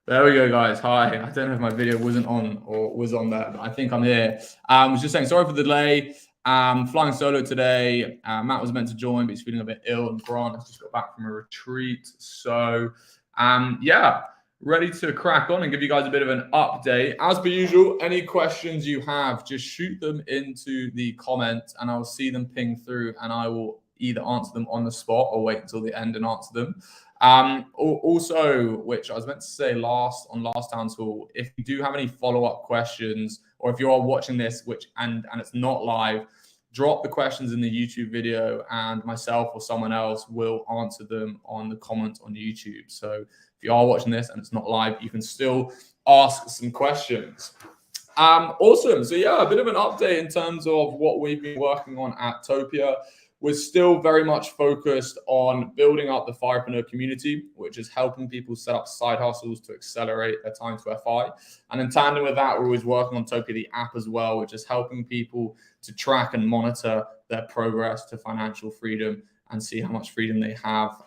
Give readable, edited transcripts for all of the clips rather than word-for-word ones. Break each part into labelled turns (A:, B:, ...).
A: There we go, guys. Hi. I don't know if my video wasn't on or was on there, but I think I'm here. I was just saying, sorry for the delay. Flying solo today. Matt was meant to join, but he's feeling a bit ill, and Grant has just got back from a retreat. So, yeah, ready to crack on and give you guys a bit of an update. As per usual, any questions you have, just shoot them into the comments, and I'll see them ping through, and I will either answer them on the spot or wait until the end and answer them. Also, which I was meant to say last Town Hall, if you do have any follow-up questions, or if you are watching this, and it's not live, drop the questions in the YouTube video, and myself or someone else will answer them on the comments on YouTube. So if you are watching this and it's not live, you can still ask some questions. Awesome. So yeah, a bit of an update in terms of what we've been working on at Topia. We're still very much focused on building up the firepreneur community, which is helping people set up side hustles to accelerate their time to FI. And in tandem with that, we're always working on Topia, the app as well, which is helping people to track and monitor their progress to financial freedom and see how much freedom they have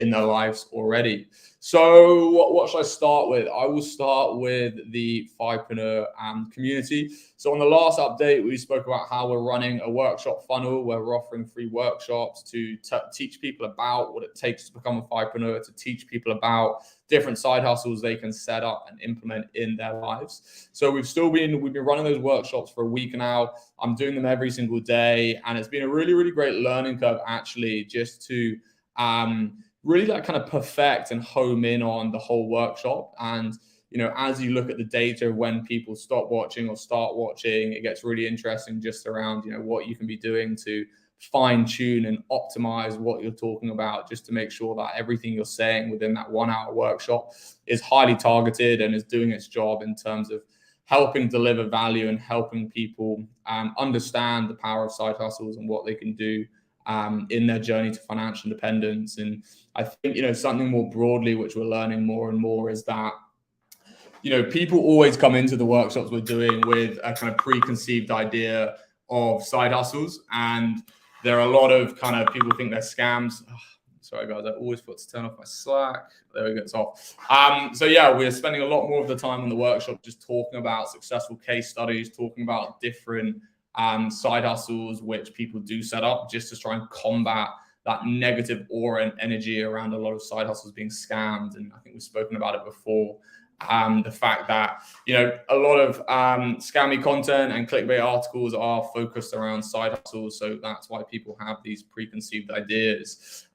A: in their lives already. So what should I start with? I will start with the firepreneur community. So on the last update, we spoke about how we're running a workshop funnel where we're offering free workshops to teach people about what it takes to become a firepreneur, to teach people about different side hustles they can set up and implement in their lives. So we've been running those workshops for a week now. I'm doing them every single day, and it's been a really, really great learning curve actually, just to really like kind of perfect and home in on the whole workshop. And as you look at the data when people stop watching or start watching, it gets really interesting just around what you can be doing to fine tune and optimize what you're talking about, just to make sure that everything you're saying within that 1 hour workshop is highly targeted and is doing its job in terms of helping deliver value and helping people understand the power of side hustles and what they can do in their journey to financial independence. And I think something more broadly which we're learning more and more is that people always come into the workshops we're doing with a kind of preconceived idea of side hustles, and there are a lot of kind of people think they're scams. Oh, sorry guys, I always forgot to turn off my Slack. There we go, it's off. So yeah, we're spending a lot more of the time in the workshop just talking about successful case studies, talking about different side hustles which people do set up just to try and combat that negative aura and energy around a lot of side hustles being scammed. And I think we've spoken about it before. The fact that a lot of scammy content and clickbait articles are focused around side hustles, so that's why people have these preconceived ideas.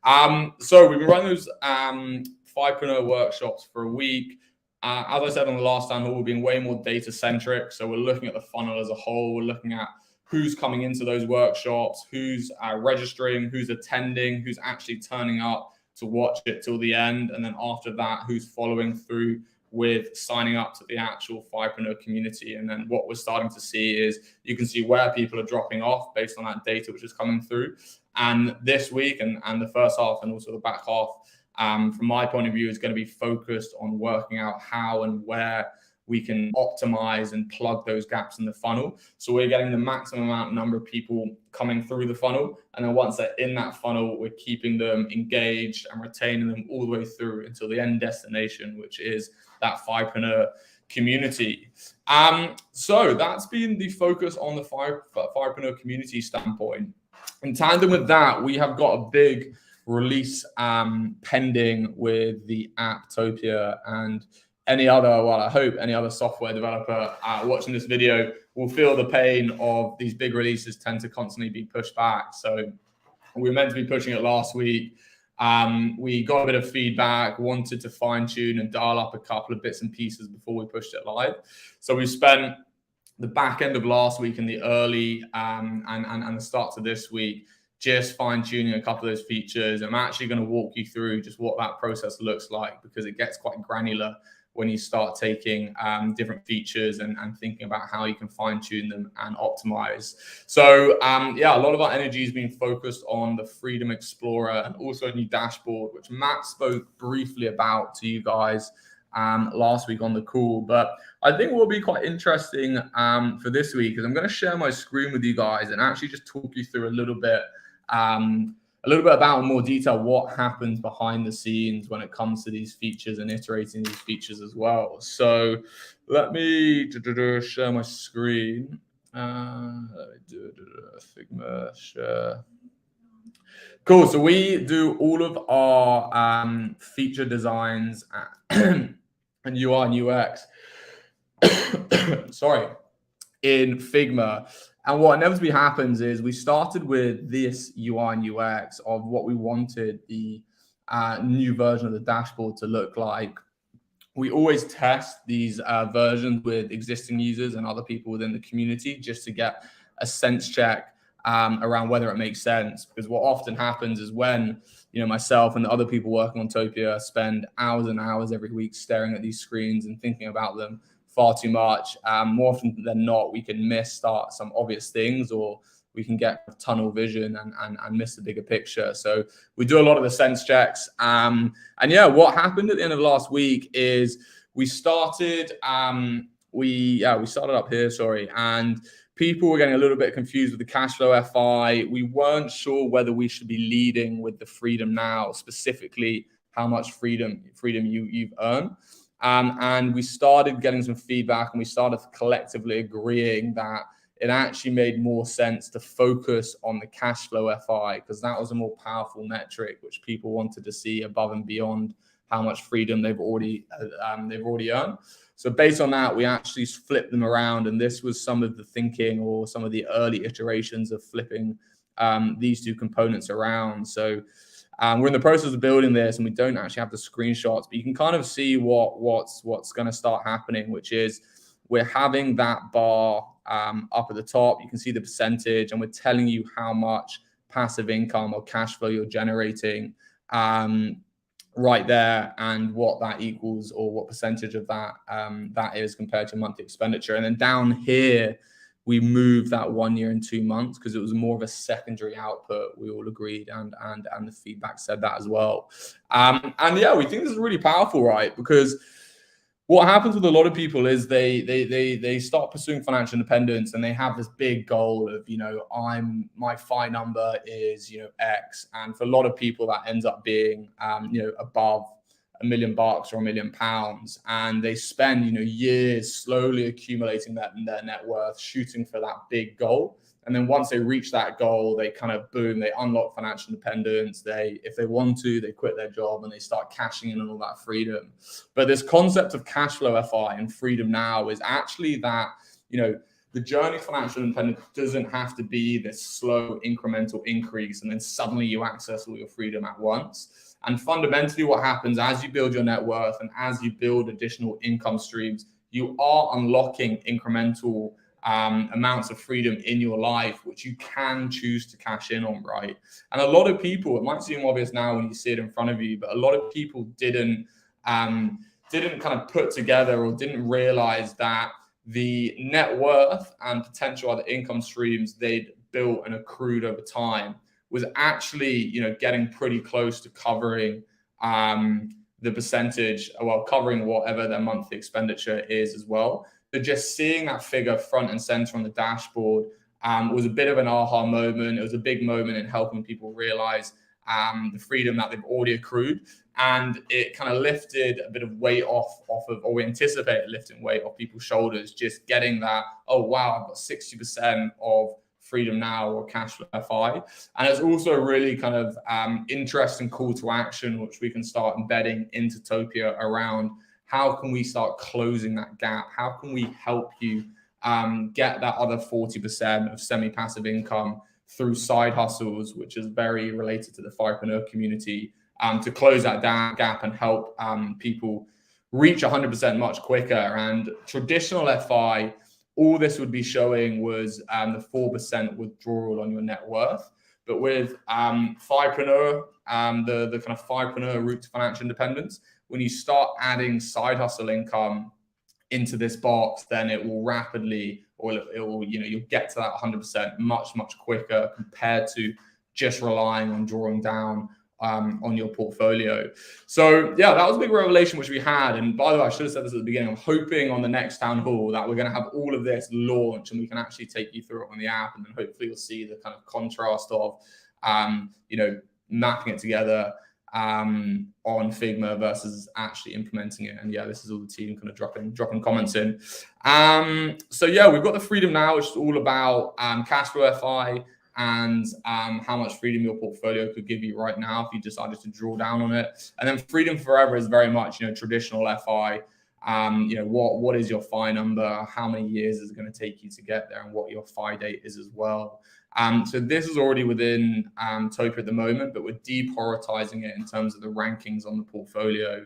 A: So we've been running those firepreneur workshops for a week. As I said on the last Town Hall, we've been way more data centric, so we're looking at the funnel as a whole. We're looking at who's coming into those workshops, who's registering, who's attending, who's actually turning up to watch it till the end, and then after that, who's following through with signing up to the actual firepreneur community. And then what we're starting to see is you can see where people are dropping off based on that data which is coming through. And this week and the first half and also the back half, from my point of view, is going to be focused on working out how and where we can optimize and plug those gaps in the funnel. So we're getting the maximum number of people coming through the funnel. And then once they're in that funnel, we're keeping them engaged and retaining them all the way through until the end destination, which is that firepreneur community. So that's been the focus on the firepreneur community standpoint. In tandem with that, we have got a big release pending with the app Topia, and I hope any other software developer watching this video will feel the pain of these big releases tend to constantly be pushed back. So we were meant to be pushing it last week. We got a bit of feedback, wanted to fine tune and dial up a couple of bits and pieces before we pushed it live. So we spent the back end of last week and the early and the start to this week just fine tuning a couple of those features. I'm actually going to walk you through just what that process looks like, because it gets quite granular when you start taking different features and thinking about how you can fine tune them and optimize. So yeah, a lot of our energy has been focused on the Freedom Explorer and also a new dashboard, which Matt spoke briefly about to you guys last week on the call. But I think what will be quite interesting for this week is I'm going to share my screen with you guys and actually just talk you through a little bit a little bit about in more detail what happens behind the scenes when it comes to these features and iterating these features as well. So let me share my screen. Let me do Figma share. Cool. So we do all of our feature designs and UI and UX. Sorry, in Figma. And what inevitably happens is we started with this UI and UX of what we wanted the new version of the dashboard to look like. We always test these versions with existing users and other people within the community just to get a sense check around whether it makes sense. Because what often happens is when myself and the other people working on Topia spend hours and hours every week staring at these screens and thinking about them far too much. More often than not, we can miss some obvious things, or we can get tunnel vision and miss the bigger picture. So we do a lot of the sense checks. And yeah, what happened at the end of last week is we started up here, sorry, and people were getting a little bit confused with the cash flow FI. We weren't sure whether we should be leading with the freedom now, specifically how much freedom you've earned. And we started getting some feedback, and we started collectively agreeing that it actually made more sense to focus on the cash flow FI, because that was a more powerful metric which people wanted to see above and beyond how much freedom they've already earned. So based on that, we actually flipped them around, and this was some of the thinking or some of the early iterations of flipping these two components around. So we're in the process of building this, and we don't actually have the screenshots, but you can kind of see what's going to start happening, which is we're having that bar up at the top. You can see the percentage, and we're telling you how much passive income or cash flow you're generating right there, and what that equals, or what percentage of that that is compared to monthly expenditure. And then down here, we moved that 1 year and 2 months because it was more of a secondary output. We all agreed, and the feedback said that as well. And yeah, we think this is really powerful, right? Because what happens with a lot of people is they start pursuing financial independence, and they have this big goal of, my FI number is, X. And for a lot of people, that ends up being, above $1 million or £1 million. And they spend, years slowly accumulating their net worth, shooting for that big goal. And then once they reach that goal, they kind of boom, they unlock financial independence. If they want to, they quit their job and they start cashing in on all that freedom. But this concept of cash flow FI and freedom now is actually that, the journey to financial independence doesn't have to be this slow incremental increase and then suddenly you access all your freedom at once. And fundamentally what happens as you build your net worth and as you build additional income streams, you are unlocking incremental amounts of freedom in your life, which you can choose to cash in on, right? And a lot of people, it might seem obvious now when you see it in front of you, but a lot of people didn't kind of put together or didn't realize that the net worth and potential other income streams they'd built and accrued over time was actually, getting pretty close to covering the percentage, well, covering whatever their monthly expenditure is as well. But just seeing that figure front and center on the dashboard was a bit of an aha moment. It was a big moment in helping people realize the freedom that they've already accrued. And it kind of lifted a bit of weight off of, or we anticipated lifting weight off people's shoulders, just getting that, oh, wow, I've got 60% of freedom now, or cash flow FI. And it's also a really kind of interesting call to action, which we can start embedding into Topia around how can we start closing that gap? How can we help you get that other 40% of semi-passive income through side hustles, which is very related to the FIpreneur community, to close that gap and help people reach 100% much quicker. And traditional FI, all this would be showing was the 4% withdrawal on your net worth. But with FIpreneur, the kind of FIpreneur route to financial independence, when you start adding side hustle income into this box, then it will rapidly, or it will, you'll get to that 100% much, much quicker compared to just relying on drawing down on your portfolio. So yeah, that was a big revelation which we had. And by the way, I should have said this at the beginning. I'm hoping on the next town hall that we're going to have all of this launch and we can actually take you through it on the app, and then hopefully you'll see the kind of contrast of mapping it together on Figma versus actually implementing it. And yeah, this is all the team kind of dropping comments in. So yeah, we've got the freedom now, which is all about cash flow FI and how much freedom your portfolio could give you right now if you decided to draw down on it. And then freedom forever is very much, traditional FI. What is your FI number? How many years is it going to take you to get there, and what your FI date is as well. So this is already within Topia at the moment, but we're deprioritizing it in terms of the rankings on the portfolio.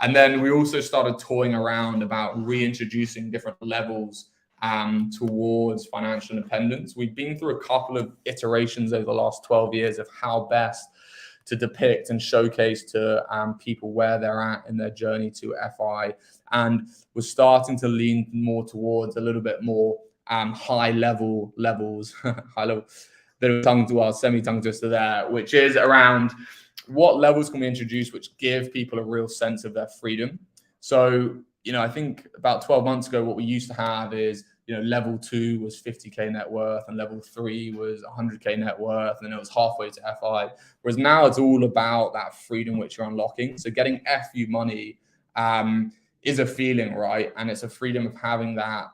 A: And then we also started toying around about reintroducing different levels towards financial independence. We've been through a couple of iterations over the last 12 years of how best to depict and showcase to people where they're at in their journey to FI. And we're starting to lean more towards a little bit more high level levels, high level, bit of semi-tongue twister there, which is around what levels can we introduce which give people a real sense of their freedom. So, I think about 12 months ago, what we used to have is, level 2 was 50K net worth and level 3 was 100K net worth, and it was halfway to FI. Whereas now it's all about that freedom which you're unlocking. So getting FU money is a feeling, right? And it's a freedom of having that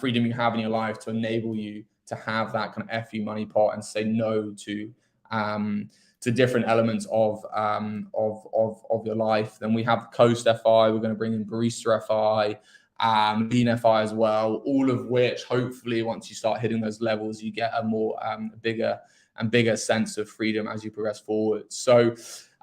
A: freedom you have in your life to enable you to have that kind of FU money pot and say no to different elements of your life. Then we have Coast FI. We're going to bring in Barista FI, Lean FI as well. All of which, hopefully, once you start hitting those levels, you get a more bigger sense of freedom as you progress forward. So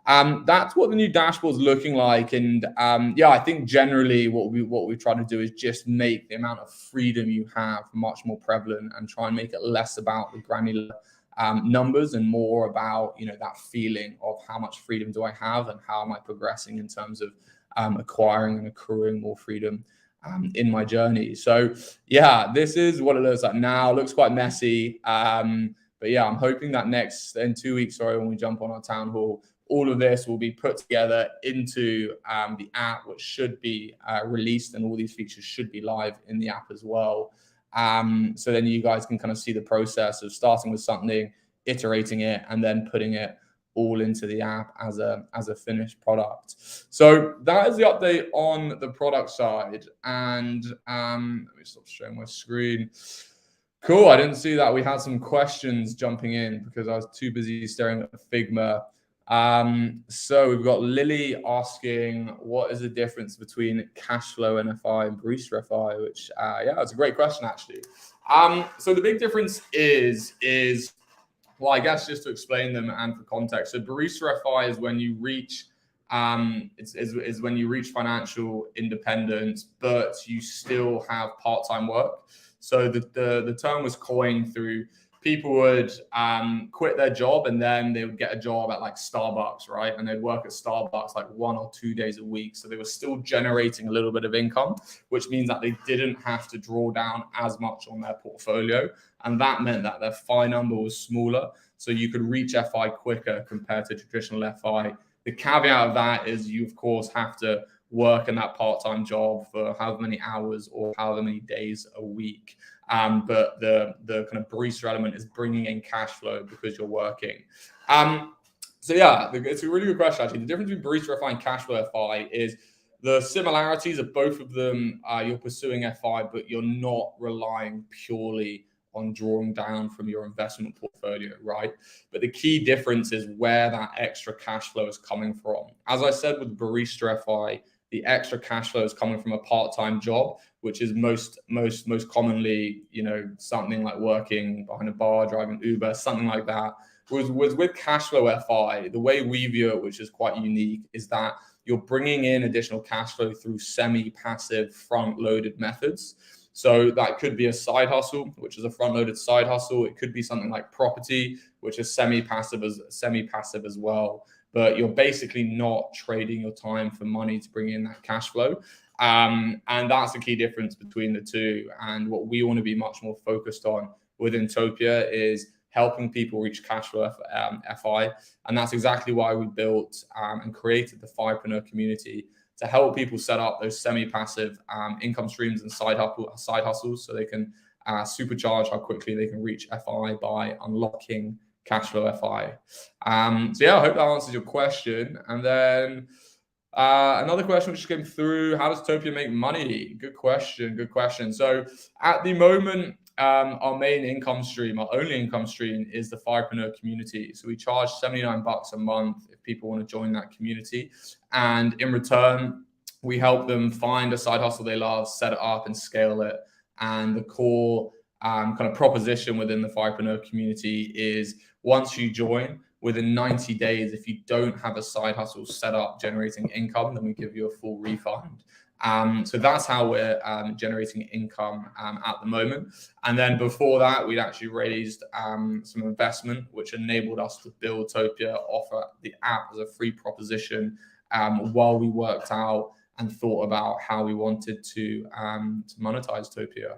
A: that's what the new dashboard's looking like. And I think generally what we try to do is just make the amount of freedom you have much more prevalent and try and make it less about the granular numbers and more about, that feeling of how much freedom do I have and how am I progressing in terms of acquiring and accruing more freedom in my journey. So yeah, this is what it looks like now. It looks quite messy. But yeah, I'm hoping that in 2 weeks, when we jump on our town hall, all of this will be put together into the app, which should be released, and all these features should be live in the app as well. So then you guys can kind of see the process of starting with something, iterating it, and then putting it all into the app as a finished product. So that is the update on the product side. And let me stop sharing my screen. Cool. I didn't see that we had some questions jumping in because I was too busy staring at the Figma. So we've got Lily asking, what is the difference between Cashflow NFI and Barista FI? Which, it's a great question, actually. So the big difference is, well, I guess just to explain them and for context. So Barista FI is when you reach, is when you reach financial independence, but you still have part-time work. So the term was coined through people would quit their job and then they would get a job at like Starbucks, right? And they'd work at Starbucks like 1 or 2 days a week. So they were still generating a little bit of income, which means that they didn't have to draw down as much on their portfolio. And that meant that their FI number was smaller. So you could reach FI quicker compared to traditional FI. The caveat of that is you, of course, have to work in that part-time job for however many hours or however many days a week. But the kind of barista element is bringing in cash flow because you're working. So yeah, it's a really good question, actually. The difference between Barista FI and Cashflow FI is the similarities of both of them. You're pursuing FI, but you're not relying purely on drawing down from your investment portfolio, right? But the key difference is where that extra cash flow is coming from. As I said with Barista FI, the extra cash flow is coming from a part-time job, which is most commonly, something like working behind a bar, driving Uber, something like that. Whereas with Cashflow FI, the way we view it, which is quite unique, is that you're bringing in additional cash flow through semi-passive front-loaded methods. So that could be a side hustle, which is a front-loaded side hustle. It could be something like property, which is semi-passive as well. But you're basically not trading your time for money to bring in that cash flow. And that's the key difference between the two. And what we want to be much more focused on within Topia is helping people reach cash flow FI. And that's exactly why we built and created the FIpreneur community to help people set up those semi-passive income streams and side hustles so they can supercharge how quickly they can reach FI by unlocking Cashflow FI. So yeah, I hope that answers your question. And then another question which came through: how does Topia make money? Good question. Good question. So at the moment, our main income stream, our only income stream, is the Firepreneur community. So we charge $79 a month if people want to join that community, and in return, we help them find a side hustle they love, set it up, and scale it. And the core kind of proposition within the Firepreneur community is, once you join, within 90 days, if you don't have a side hustle set up generating income, then we give you a full refund. So that's how we're generating income at the moment. And then before that, we'd actually raised some investment, which enabled us to build Topia, offer the app as a free proposition, while we worked out and thought about how we wanted to monetize Topia.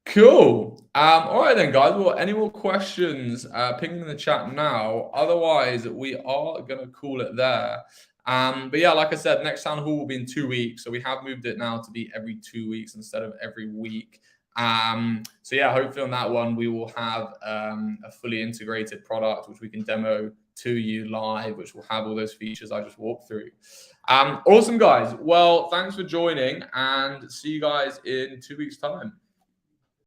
A: Cool. All right then, guys. Well, any more questions, ping them in the chat now. Otherwise, we are going to call it there. But yeah, like I said, next town hall will be in 2 weeks. So we have moved it now to be every 2 weeks instead of every week. So yeah, hopefully on that one, we will have a fully integrated product, which we can demo to you live, which will have all those features I just walked through. Awesome, guys. Well, thanks for joining, and see you guys in 2 weeks' time.